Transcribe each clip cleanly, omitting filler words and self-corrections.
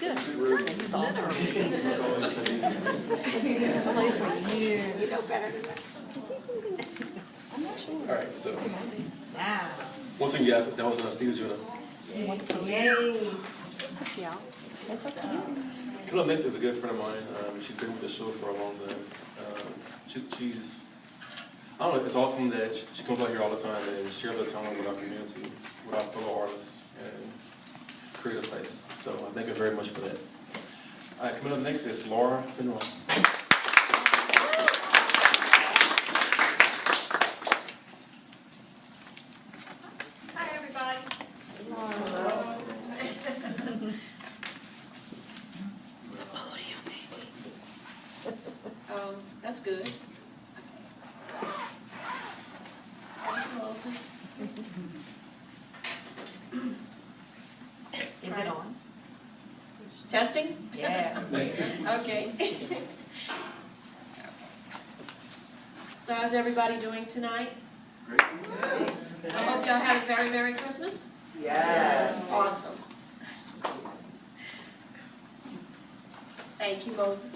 good. He's awesome. Play for years. You know better than that. I'm not sure. All right, so Wow. once again, guys, that was Steve Juno. Yay. It's up to y'all. It's up to you. Coming up next is a good friend of mine. She's been with the show for a long time. She's, I don't know, it's awesome that she comes out here all the time and shares her talent with our community, with our fellow artists and creative sites. So I thank her very much for that. All right, coming up next is Laura Benoit. Hi, everybody. Hello. That's good. Moses. Is it on? Testing? Yeah. Okay. So how's everybody doing tonight? Great. I hope y'all had a very Merry Christmas. Yes. Awesome. Thank you, Moses.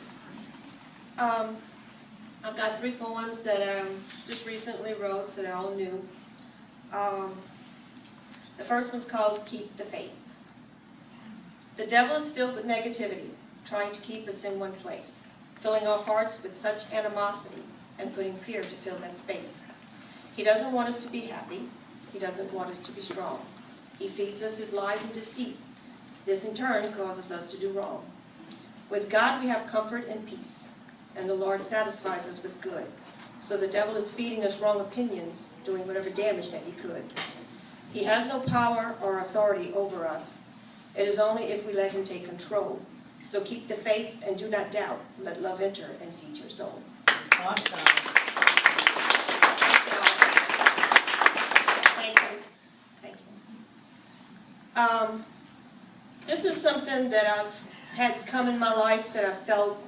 I've got 3 poems that I just recently wrote, so they're all new. The first one's called Keep the Faith. The devil is filled with negativity, trying to keep us in one place, filling our hearts with such animosity and putting fear to fill that space. He doesn't want us to be happy. He doesn't want us to be strong. He feeds us his lies and deceit. This in turn causes us to do wrong. With God we have comfort and peace, and the Lord satisfies us with good. So the devil is feeding us wrong opinions, doing whatever damage that he could. He has no power or authority over us. It is only if we let him take control. So keep the faith and do not doubt. Let love enter and feed your soul. Awesome. Thank you. Thank you. This is something that I've had come in my life that I've felt,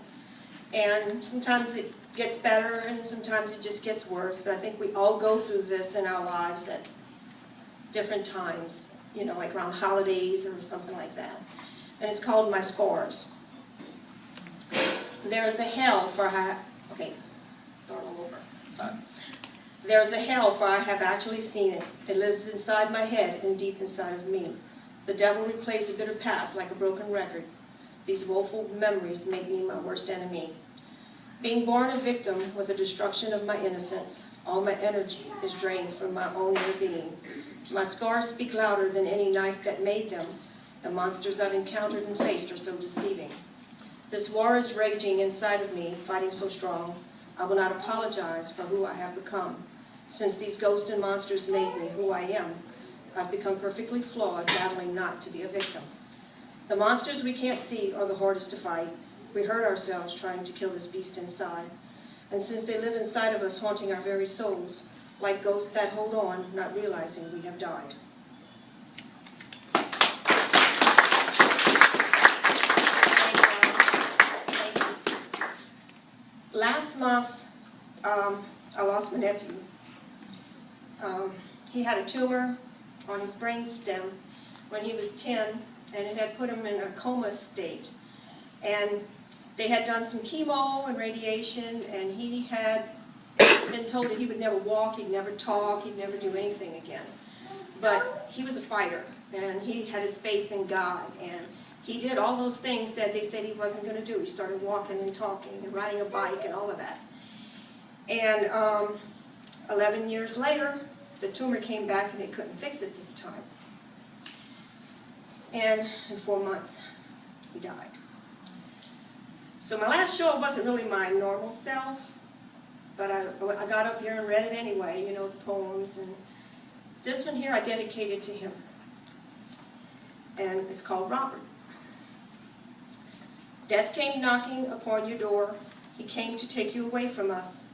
and sometimes it gets better and sometimes it just gets worse, but I think we all go through this in our lives at different times, you know, like around holidays or something like that. And it's called My Scars. There is a hell for okay, start all over. Sorry. There is a hell, for I have actually seen it. It lives inside my head and deep inside of me. The devil replays a bitter past like a broken record. These woeful memories make me my worst enemy. Being born a victim with the destruction of my innocence, all my energy is drained from my own inner being. My scars speak louder than any knife that made them. The monsters I've encountered and faced are so deceiving. This war is raging inside of me, fighting so strong. I will not apologize for who I have become. Since these ghosts and monsters made me who I am, I've become perfectly flawed, battling not to be a victim. The monsters we can't see are the hardest to fight. We hurt ourselves trying to kill this beast inside. And since they live inside of us, haunting our very souls, like ghosts that hold on, not realizing we have died. Thank you. Last month, I lost my nephew. He had a tumor on his brain stem when he was 10, and it had put him in a coma state. And they had done some chemo and radiation, and he had been told that he would never walk, he'd never talk, he'd never do anything again. But he was a fighter, and he had his faith in God, and he did all those things that they said he wasn't going to do. He started walking and talking and riding a bike and all of that. And 11 years later, the tumor came back and they couldn't fix it this time. And in 4 months, he died. So my last show wasn't really my normal self, but I got up here and read it anyway, you know, the poems. And this one here I dedicated to him. And it's called Robert. Death came knocking upon your door. He came to take you away from us.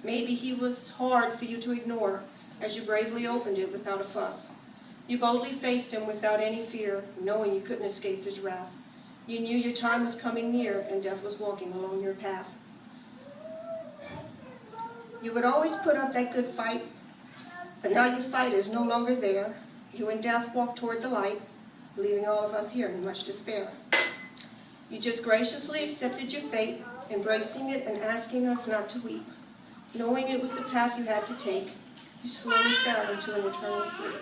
Maybe he was hard for you to ignore as you bravely opened it without a fuss. You boldly faced him without any fear, knowing you couldn't escape his wrath. You knew your time was coming near and death was walking along your path. You would always put up that good fight, but now your fight is no longer there. You and death walked toward the light, leaving all of us here in much despair. You just graciously accepted your fate, embracing it and asking us not to weep. Knowing it was the path you had to take, you slowly fell into an eternal sleep.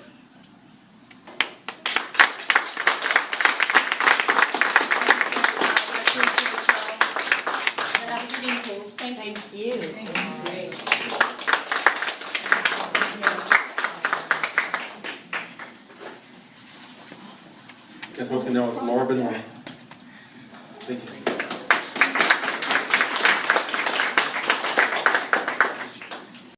Have a good evening. Thank you. Guess once again, now it's Laura Benoit. Thank you.